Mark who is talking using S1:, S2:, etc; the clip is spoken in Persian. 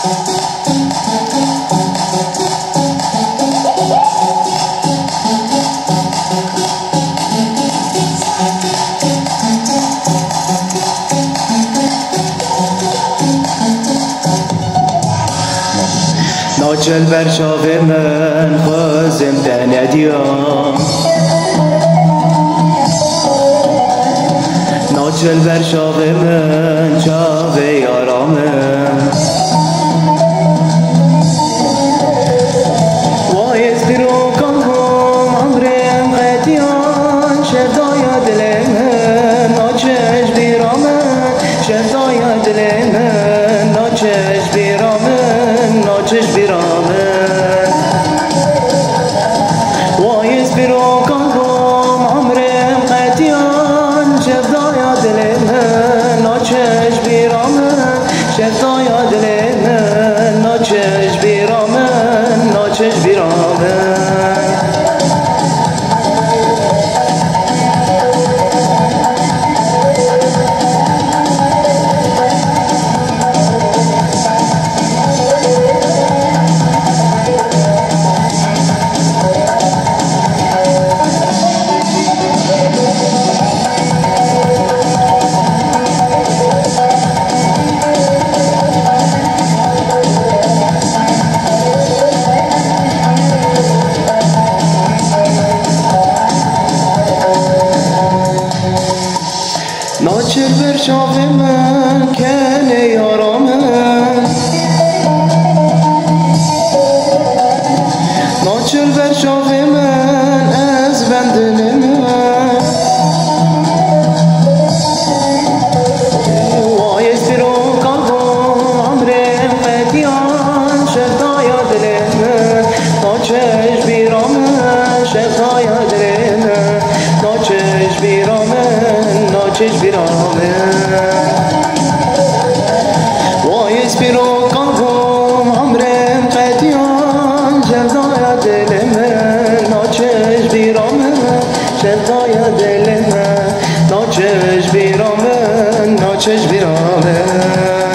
S1: ناچل بر شاق من خوازم تندیام ناچل بر شاق من شاق یارامم وایز برو کام عمرم قدیان شفدای دل من ناچش بیرامن شفدای دل من ناچش بیرامن ناچش بیرامن وایز برو کام عمرم قدیان شفدای دل من ناچش بیرامن شفدای دل من ناچش بیرامن ناچش بیرامن ناچل بر شاق من کنه یارامن ناچل بر شاق من از بندل من وایز برو کام عمرم قدیان شفدای دل من ناچش بیرامن شفدای دل من ناچش بیرامن ناچش بیرامن وایز برو کام عمرم قدیان شفدای دل من ناچش بیرامن شفدای دل من ناچش بیرامن ناچش بیرامن